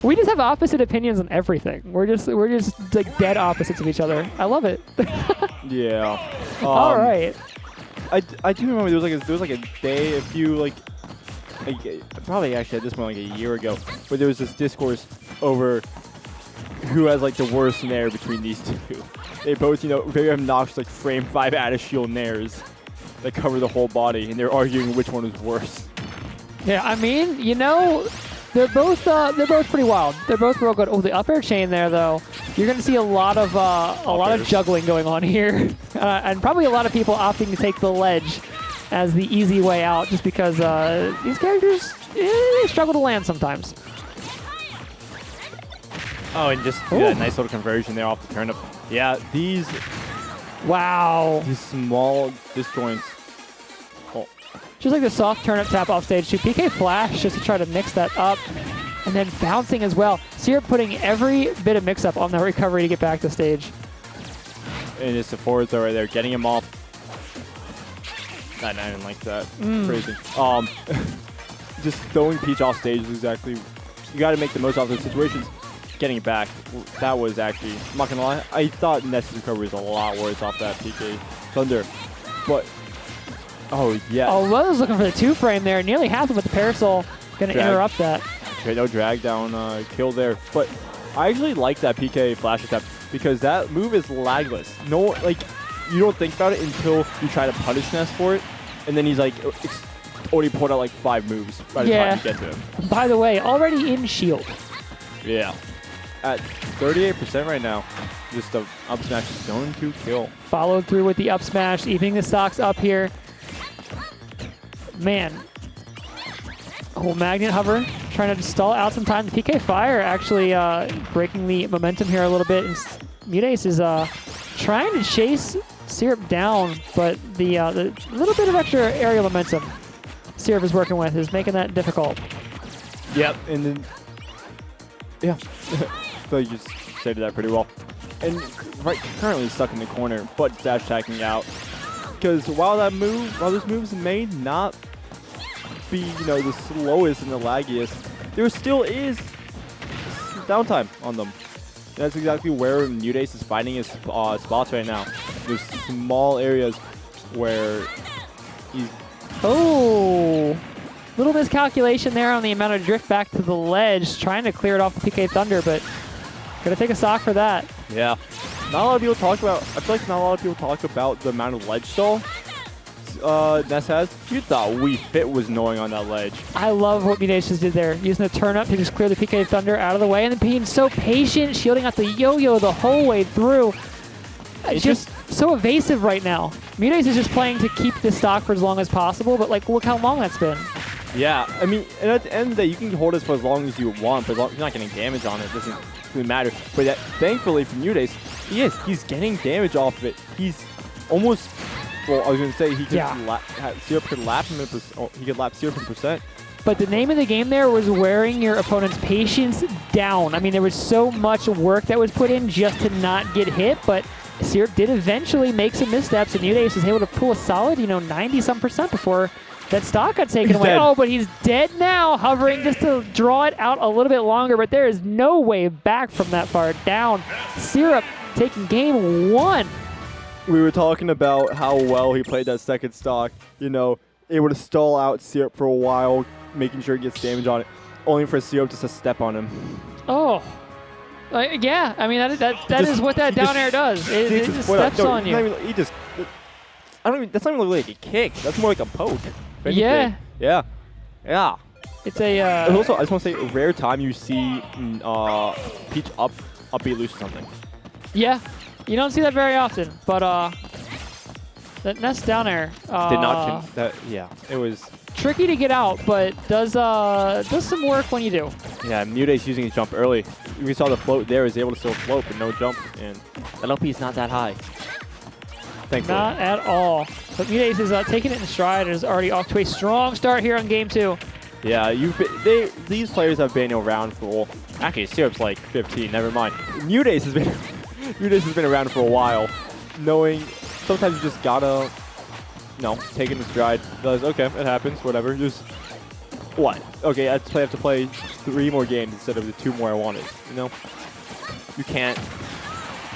We just have opposite opinions on everything. We're just like dead opposites of each other. I love it. Yeah. All right. I do remember there was like a day, a few like probably actually at this point like a year ago, where there was this discourse over who has like the worst nair between these two. They both, very obnoxious like frame 5 out of shield nairs that cover the whole body, and they're arguing which one is worse. Yeah, I mean, they're both pretty wild. They're both real good. Oh, the up air chain there though. You're gonna see a lot of juggling going on here, and probably a lot of people opting to take the ledge as the easy way out, just because these characters they struggle to land sometimes. Oh, and just a nice little conversion there off the turnip. Yeah, these small disjoints. Oh. Just like the soft turnip tap off stage too. PK flash just to try to mix that up. And then bouncing as well. Syrup putting every bit of mix-up on the recovery to get back to stage. And it's the forward throw right there, getting him off. I didn't like that. Crazy. Just throwing Peach off stage is exactly... You got to make the most out of those situations. Getting it back, that was actually... I'm not going to lie, I thought Ness's recovery was a lot worse off that PK Thunder. But... Oh, yeah. Oh, well, I was looking for the 2-frame there. Nearly happened with the Parasol. Going to interrupt that. Okay, no drag down kill there. But I actually like that PK flash attempt because that move is lagless. No, you don't think about it until you try to punish Ness for it. And then he's already pulled out 5 moves by the time you get to him. By the way, already in shield. Yeah. At 38% right now. Just the up smash is going to kill. Followed through with the up smash, evening the stocks up here. Man. Oh, Magnet Hover, trying to stall out some time. The PK Fire actually breaking the momentum here a little bit. And MuteAce is trying to chase Syrup down, but the little bit of extra aerial momentum Syrup is working with is making that difficult. Yep, and then, yeah, so you just stated that pretty well. And currently stuck in the corner, but dash attacking out. Because while this move may not be, the slowest and the laggiest, there still is downtime on them. That's exactly where MuteAce is finding his spots right now. There's small areas where he's... Oh! Little miscalculation there on the amount of drift back to the ledge, trying to clear it off the PK Thunder, but gonna take a sock for that. Yeah. Not a lot of people talk about... I feel like not a lot of people talk about the amount of ledge stall Ness has. You thought Wii Fit was knowing on that ledge. I love what MuteAce just did there, using the turn up to just clear the PK Thunder out of the way, and then being so patient, shielding out the yo-yo the whole way through. It's just so evasive right now. MuteAce is just playing to keep this stock for as long as possible, but look how long that's been. Yeah, I mean, and at the end of the day, you can hold this for as long as you want, but as long as you're not getting damage on it, it doesn't really matter. But thankfully for MuteAce, he's getting damage off of it. He's almost... Well, I was going to say he could Syrup could lap him he could lap Syrup in percent. But the name of the game there was wearing your opponent's patience down. I mean, there was so much work that was put in just to not get hit, but Syrup did eventually make some missteps, and MuteAce was able to pull a solid, 90-some% before that stock got taken away. Dead. Oh, but he's dead now, hovering just to draw it out a little bit longer, but there is no way back from that far down. Syrup taking game 1. We were talking about how well he played that second stock, able to stall out Syrup for a while, making sure he gets damage on it, only for Syrup just to step on him. Oh. Yeah, I mean, that is what that down air does. It just steps on you. That's not even like a kick. That's more like a poke. Yeah. Yeah. Yeah. It's a... And also, I just want to say, a rare time you see Peach up B loose something. Yeah. You don't see that very often, but that Ness down air did not. It was tricky to get out, but does some work when you do. Yeah, MuteAce using his jump early. We saw the float there, is able to still float, but no jump, and that LP is not that high. Thankfully. Not at all. But MuteAce is taking it in stride and is already off to a strong start here on game 2. Yeah, these players have been around for actually Syrup's like 15. Never mind. MuteAce has been around for a while, knowing sometimes you just gotta, take it in stride. Realize, okay, it happens, whatever. Just what? Okay, I have to play 3 more games instead of the 2 more I wanted. You know, you can't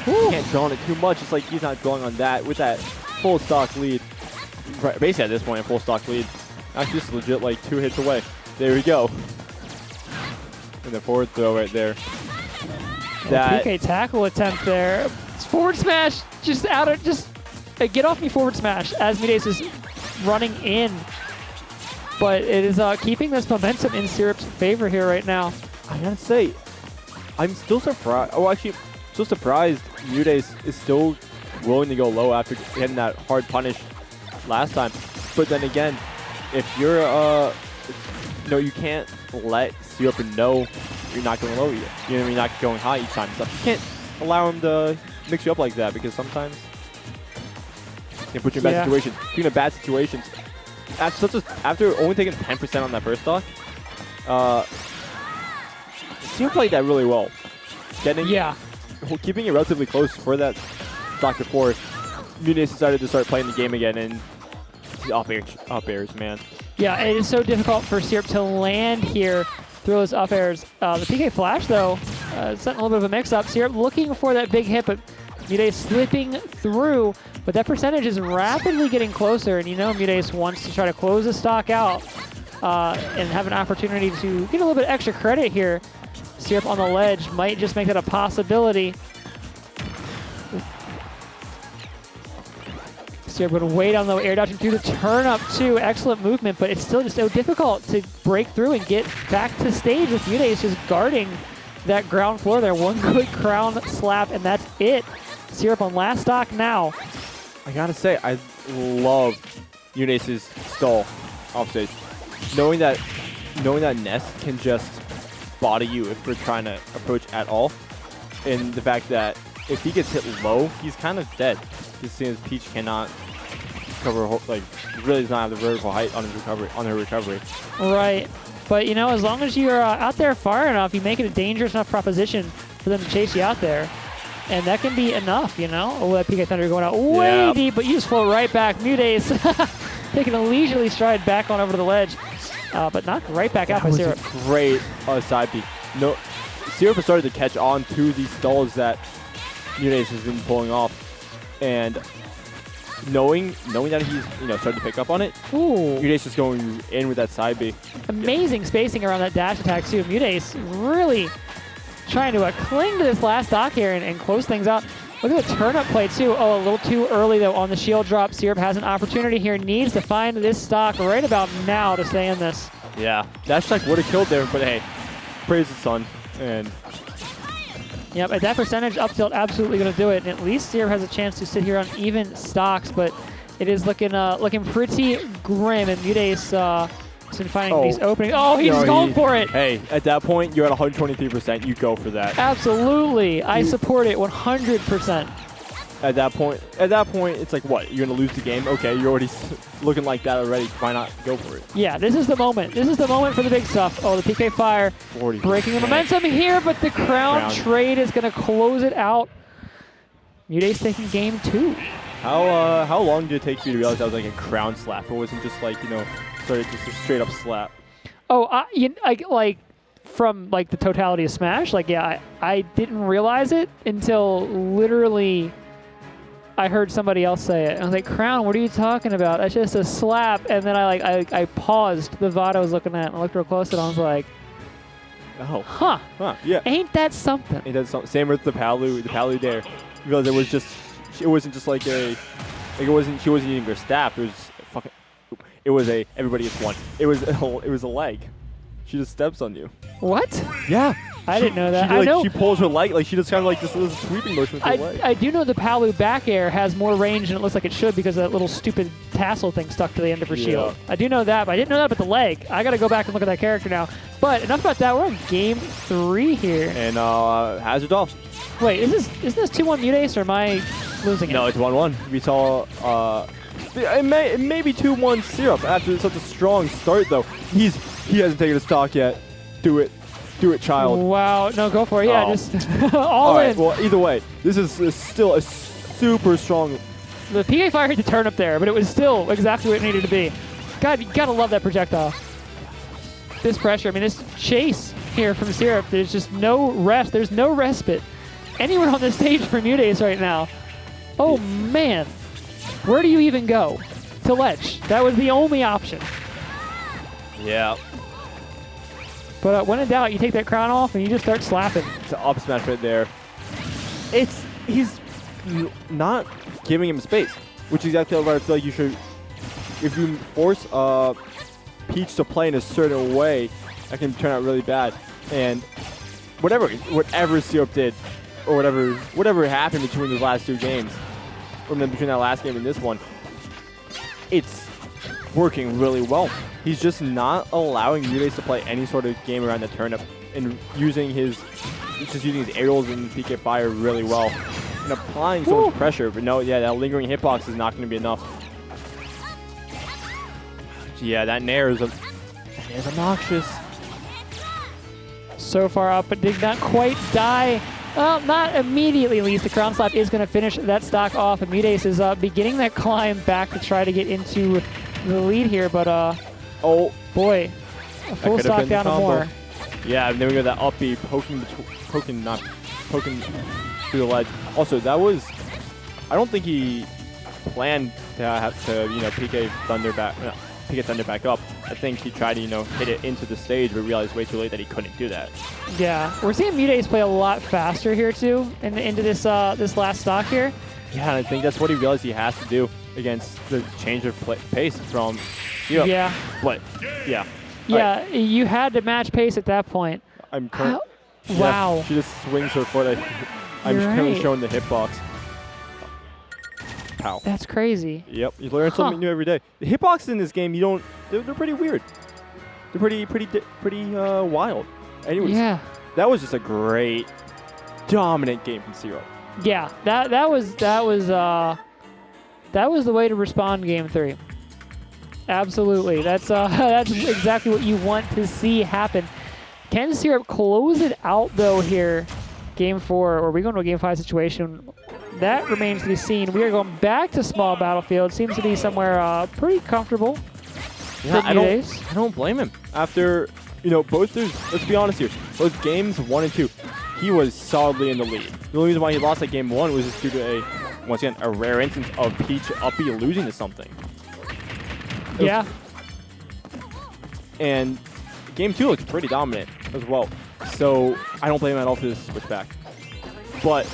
go on it too much. It's like he's not going on that with that full stock lead. Right, basically at this point, a full stock lead. Actually, just legit like 2 hits away. There we go. And the forward throw right there. That PK tackle attempt there. It's forward smash, just out of get off me forward smash as MuteAce is running in. But it is keeping this momentum in Syrup's favor here right now. I gotta say, I'm still surprised. Oh, actually, still surprised MuteAce is still willing to go low after getting that hard punish last time. But then again, if you're you can't let Syrup know you're not going low yet. You know, you're not going high each time. So you can't allow him to mix you up like that because sometimes you can put you in bad situations. Speaking of bad situations, after only taking 10% on that first stock, Syrup played that really well. Keeping it relatively close for that stock before MuteAce decided to start playing the game again, and up airs, man. Yeah, it is so difficult for Syrup to land here through those up airs. The PK flash, though, setting a little bit of a mix-up. Syrup looking for that big hit, but MuteAce slipping through. But that percentage is rapidly getting closer, and you know MuteAce wants to try to close the stock out and have an opportunity to get a little bit extra credit here. Syrup on the ledge might just make that a possibility. Syrup going to wait on the air dodging through the turn up too. Excellent movement, but it's still just so difficult to break through and get back to stage with MuteAce just guarding that ground floor there. One good crown slap, and that's it. Syrup on last stock now. I gotta say, I love MuteAce's stall offstage. Knowing that Ness can just body you if we're trying to approach at all, and the fact that if he gets hit low, he's kind of dead. Just seeing as Peach cannot cover, like, really does not have the vertical height on her recovery. Right, but you know, as long as you're out there far enough, you make it a dangerous enough proposition for them to chase you out there. And that can be enough, you know? Oh, that PK Thunder going out way deep, but you just float right back. MuteAce taking a leisurely stride back on over to the ledge, but knocked right back out by Syrup. That was a great side B. No, Syrup has started to catch on to these stalls that MuteAce has been pulling off, and knowing that he's starting to pick up on it, MuteAce is going in with that side B. Amazing spacing around that dash attack too. MuteAce really trying to cling to this last stock here and close things out. Look at the turn-up play, too. Oh, a little too early, though, on the shield drop. Syrup has an opportunity here. Needs to find this stock right about now to stay in this. Yeah, dash attack would have killed there, but hey, praise the sun. And yep, at that percentage, up tilt absolutely going to do it. And at least Syrup has a chance to sit here on even stocks, but it is looking pretty grim. And MuteAce been finding these openings. Oh, he's going for it. Hey, at that point, you're at 123%. You go for that. Absolutely. I support it 100%. At that point, it's like, what? You're going to lose the game? Okay, you're already looking like that already. Why not go for it? Yeah, this is the moment. This is the moment for the big stuff. Oh, the PK Fire 40%. Breaking the momentum here, but the crown trade is going to close it out. MuteAce taking game 2. How long did it take you to realize that was like a crown slap? It wasn't just like, started just a straight up slap. Oh, like from like the totality of Smash, like I didn't realize it until literally I heard somebody else say it. I was like, Crown, what are you talking about? That's just a slap. And then I paused the VOD I was looking at and looked real close and I was like, oh, huh, yeah. Ain't that something? Ain't that something? Same with the Palu there. You realize it wasn't just like she wasn't using her staff. It was fucking. It was everybody gets one. It was a leg. She just steps on you. What? Yeah. I didn't know that. I know. She pulls her leg, like she just kind of like this little sweeping motion with her leg. I do know the Palu back air has more range than it looks like it should because of that little stupid tassel thing stuck to the end of her shield. I do know that, but I didn't know that about the leg. I got to go back and look at that character now. But enough about that. We're on game 3 here. And Hazard off. Wait, isn't this 2-1 MuteAce or am I losing it? No, it's 1-1. We saw it may be 2-1 Syrup after such a strong start though. He hasn't taken a stock yet. Do it, child. Wow, no, go for it. Yeah, just all in. Right, well, either way, this is still a super strong. The PK Fire hit the turn up there, but it was still exactly what it needed to be. God, you gotta love that projectile. this pressure. I mean, this chase here from Syrup, there's just no rest. There's no respite anywhere on the stage for MuteAce right now. Oh, man. Where do you even go? To ledge. That was the only option. Yeah. But when in doubt, you take that crown off and you just start slapping. It's an up smash right there. He's not giving him space, which is exactly what I feel like you should. If you force Peach to play in a certain way, that can turn out really bad. And whatever Syrup did, or whatever happened between those last two games, or between that last game and this one, it's working really well. He's just not allowing MuteAce to play any sort of game around the turnip and using his aerials and PK Fire really well and applying so much pressure. But no, yeah, that lingering hitbox is not going to be enough. Yeah, that Nair is obnoxious. So far up, but did not quite die. Well, not immediately, at least. The Crown Slap is going to finish that stock off, and MuteAce is beginning that climb back to try to get into the lead here, but oh boy, a full stock down to more. Yeah, and then we got that up B poking through the ledge. Also, that was, I don't think he planned to have to, PK Thunder back up. I think he tried to, hit it into the stage, but realized way too late that he couldn't do that. Yeah, we're seeing MuteAce play a lot faster here too, into this this last stock here. Yeah, and I think that's what he realized he has to do against the change of pace from Syrup. Yeah. But, yeah. Yeah, right. You had to match pace at that point. Wow. She just swings her foot. I'm currently showing the hitbox. Pow. That's crazy. Yep, you learn something new every day. The hitboxes in this game, they're pretty weird. They're pretty wild. Anyways, yeah. That was just a great, dominant game from Syrup. Yeah, that was the way to respond Game 3. Absolutely, that's exactly what you want to see happen. Can Syrup close it out though here, Game 4, or are we going to a Game 5 situation? That remains to be seen. We are going back to small battlefield. Seems to be somewhere pretty comfortable. Yeah, I don't blame him. After both let's be honest here, both games 1 and 2, he was solidly in the lead. The only reason why he lost at Game 1 was just due to once again a rare instance of Peach up B losing to something. Yeah. And Game 2 looked pretty dominant as well. So I don't blame him at all for this switch back. But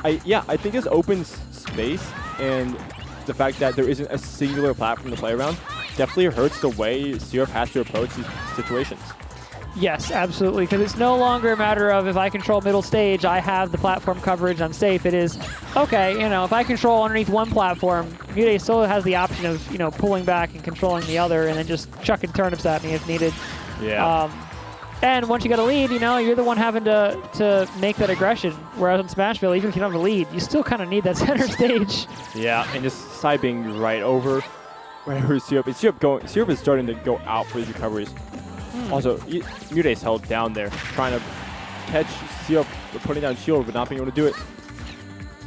I think this opens space, and the fact that there isn't a singular platform to play around definitely hurts the way Syrup has to approach these situations. Yes, absolutely, because it's no longer a matter of if I control middle stage, I have the platform coverage, I'm safe. It is, okay, if I control underneath one platform, MuteAce still has the option of, pulling back and controlling the other and then just chucking turnips at me if needed. Yeah. And once you get a lead, you're the one having to make that aggression. Whereas in Smashville, even if you don't have a lead, you still kind of need that center stage. Yeah, and just side being right over Syrup. Syrup is starting to go out for these recoveries. Also, MuteAce held down there, trying to catch Syrup, putting down shield, but not being able to do it.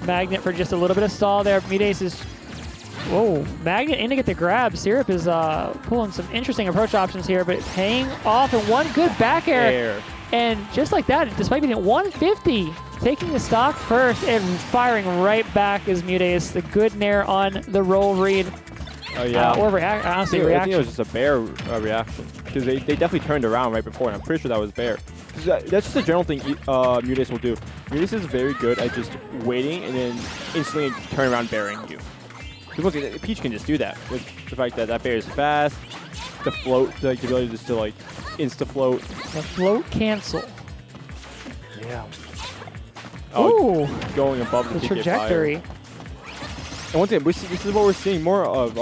Magnet for just a little bit of stall there. MuteAce is, Magnet in to get the grab. Syrup is pulling some interesting approach options here, but paying off, and one good back air. And just like that, despite being at 150, taking the stock first and firing right back is MuteAce. The good nair on the roll read. Oh, yeah. Or honestly, reaction. I think it was just a bear reaction, because they definitely turned around right before, and I'm pretty sure that was bear. That's just a general thing MuteAce will do. MuteAce is very good at just waiting and then instantly turn around bearing you. Because Peach can just do that with the fact that that bear is fast, the float, the ability just to insta-float. The float cancel. Yeah. Oh, going above the trajectory. Fire. And once again, this is what we're seeing more of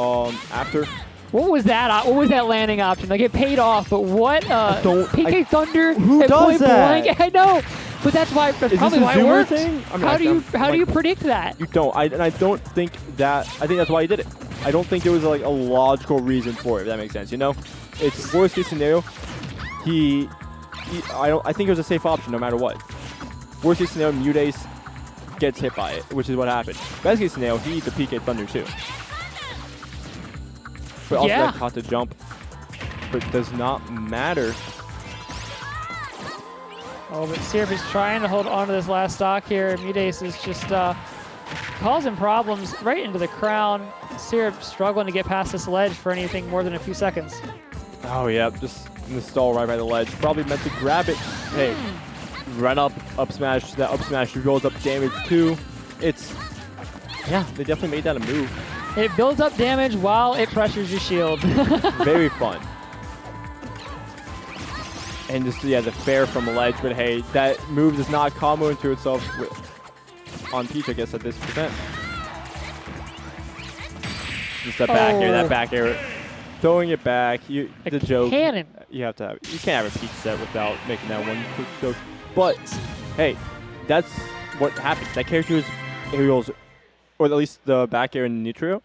after. What was that? What was that landing option? Like, it paid off, but what? PK Thunder who at does point that? blank. I know, but that's why. That's probably why it worked. Thing? I mean, how do you predict that? You don't. I don't think that. I think that's why he did it. I don't think there was a logical reason for it. If that makes sense, it's worst case scenario. I think it was a safe option no matter what. Worst case scenario, MuteAce gets hit by it, which is what happened. Best case scenario, he eats a PK Thunder too. But also that caught the jump effort does not matter. Oh, but Syrup is trying to hold on to this last stock here. MuteAce is just causing problems right into the crown. Syrup struggling to get past this ledge for anything more than a few seconds. Oh, yeah, just in the stall right by the ledge. Probably meant to grab it. Hey, run up smash. That up smash builds up damage too. It's, yeah, they definitely made that a move. It builds up damage while it pressures your shield. Very fun. And just, yeah, the fair from the ledge. But hey, that move does not combo into itself on Peach, I guess, at this percent. Just that back air, that back air. Throwing it back, the joke. Cannon. You have to have. You can't have a Peach set without making that one quick joke. But hey, that's what happens. That character is aerials, or at least the back air and neutral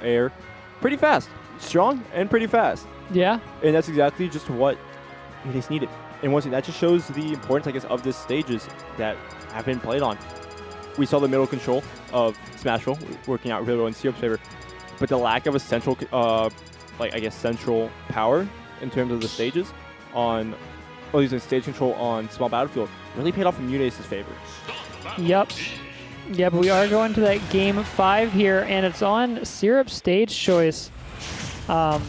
air, pretty fast, strong and pretty fast. Yeah. And that's exactly just what MuteAce needed. And once again, that just shows the importance, I guess, of the stages that have been played on. We saw the middle control of Smashville working out really well in Syrup's favor, but the lack of a central, like I guess, central power in terms of the stages on, or using stage control on small battlefield, really paid off in MuteAce's favor. Yep. Yeah, but we are going to that game 5 here, and it's on Syrup's stage choice. Kind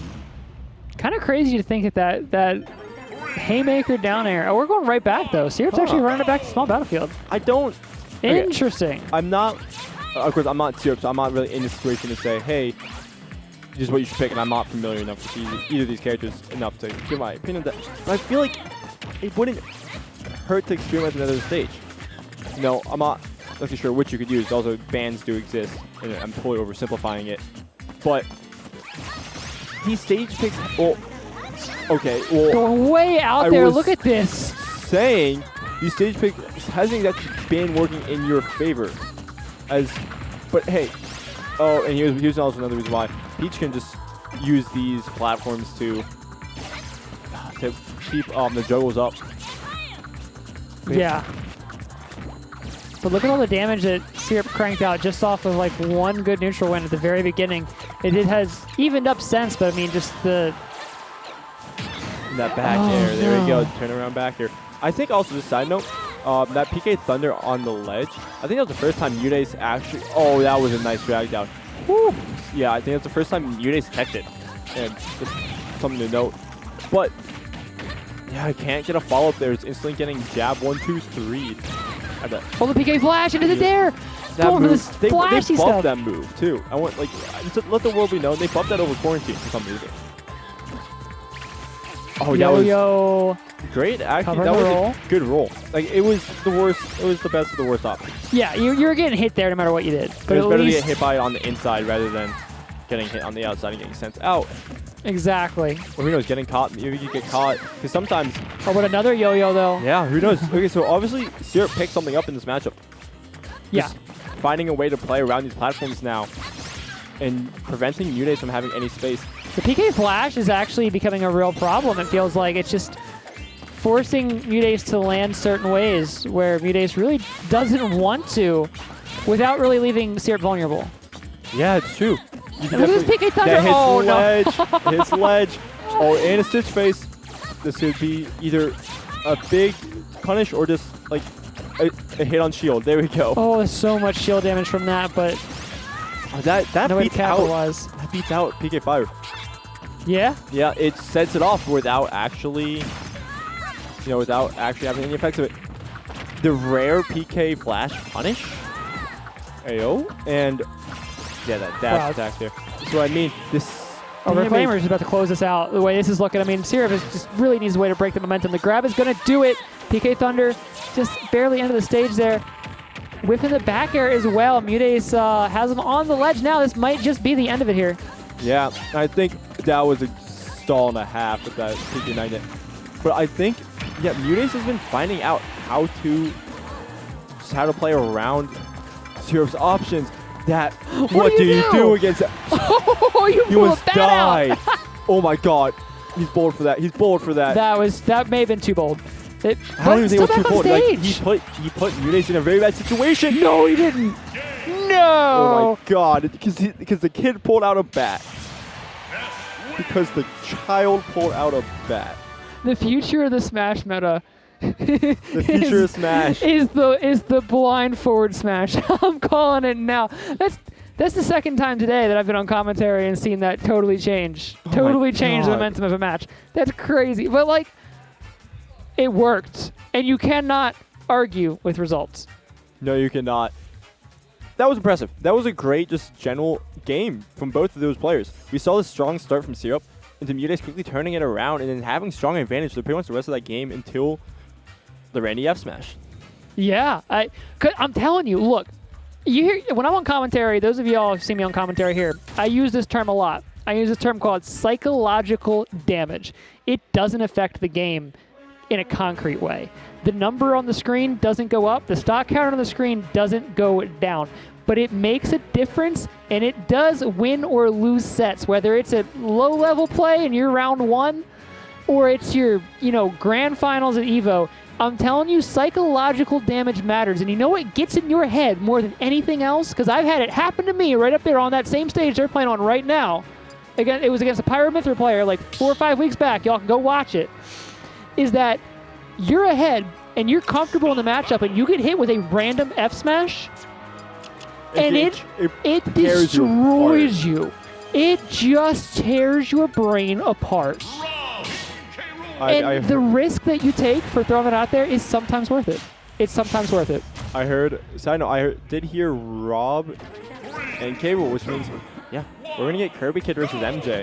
of crazy to think that haymaker down air. Oh, we're going right back though. Syrup's actually running it back to small battlefield. I don't. Interesting. Okay, I'm not. Of course, I'm not Syrup, so I'm not really in the situation to say, hey, this is what you should pick, and I'm not familiar enough with either of these characters enough to give my opinion on that. But I feel like it wouldn't hurt to experiment with another stage. No, I'm not really sure which you could use. Also, bans do exist, and I'm totally oversimplifying it. But these stage picks, well, okay, well, going way out there. Look at this. Saying these stage picks hasn't exactly been working in your favor, but hey, oh, and here's also another reason why Peach can just use these platforms to keep the juggles up. Yeah. But look at all the damage that Syrup cranked out just off of like one good neutral win at the very beginning. It has evened up since, but I mean, just the... That back air, there we go, turn around back air. I think also, just side note, that PK Thunder on the ledge, I think that was the first time MuteAce actually, oh, that was a nice drag down. Woo. Yeah, I think that's the first time MuteAce teched it. And just something to note. But, yeah, I can't get a follow-up there. It's instantly getting jab 1, 2, 3. Oh, the PK flash into the dare! That move, they buffed stuff. that move too. I want, like, to let the world be known, they buffed that over quarantine for some reason. Oh, that was great. Actually, that was a good roll. Like, it was the worst. It was the best of the worst option. Yeah, you were getting hit there no matter what you did. But it was better to get hit by it on the inside rather than getting hit on the outside and getting sent out. Exactly. Or who knows, getting caught. Maybe you get caught. Because sometimes... Oh, but another yo-yo, though. Yeah, who knows? Okay, so obviously, Syrup picked something up in this matchup. Yeah. Just finding a way to play around these platforms now and preventing MuteAce from having any space. The PK flash is actually becoming a real problem. It feels like it's just forcing MuteAce to land certain ways where MuteAce really doesn't want to without really leaving Syrup vulnerable. Yeah, it's true. Look at this PK Thunder. Oh, no. Hits ledge. Oh, and a Stitch face. This would be either a big punish or just like a hit on shield. There we go. Oh, there's so much shield damage from that, but that beats capitalize. That beats out PK Fire. Yeah? Yeah, it sets it off without actually, without actually having any effects of it. The rare PK flash punish. AO. And yeah, that dash attack there. So I mean, this... Oh, Reclaimer is about to close this out. The way this is looking, I mean, Syrup just really needs a way to break the momentum. The grab is going to do it. PK Thunder just barely into the stage there. Whipping the back air as well. MuteAce has him on the ledge now. This might just be the end of it here. Yeah, I think that was a stall and a half with that PK 9 hit. But I think, yeah, MuteAce has been finding out how to play around Syrup's options. What do you do against that? Oh, you must die. Oh my god. He's bold for that. He's bold for that. That may have been too bold. I don't even think it was too bold. Like, he put MuteAce in a very bad situation. No, he didn't. No. Oh my god. Because the kid pulled out a bat. because the child pulled out a bat. The future of the Smash meta. The future of Smash is the blind forward smash. I'm calling it now. That's the second time today that I've been on commentary and seen that totally change. Totally change the momentum of a match. That's crazy. But like, it worked, and you cannot argue with results. No, you cannot. That was impressive. That was a great, just general game from both of those players. We saw the strong start from Syrup into MuteAce quickly turning it around and then having strong advantage for pretty much the rest of that game until the Randy F smash. Yeah, I'm telling you, look, you hear when I'm on commentary, those of y'all who've seen me on commentary here, I use this term a lot. I use this term called psychological damage. It doesn't affect the game in a concrete way. The number on the screen doesn't go up. The stock count on the screen doesn't go down. But it makes a difference, and it does win or lose sets, whether it's a low-level play and you're round one, or it's your, grand finals at EVO. I'm telling you, psychological damage matters. And you know what gets in your head more than anything else? Because I've had it happen to me right up there on that same stage they're playing on right now. Again, it was against a Pyramithra player like 4 or 5 weeks back. Y'all can go watch it. Is that you're ahead and you're comfortable in the matchup and you get hit with a random F smash and it destroys you. It just tears your brain apart. And the risk that you take for throwing it out there is sometimes worth it. It's sometimes worth it. I did hear Rob and Cable, which means, yeah, we're going to get Kirby Kid versus MJ.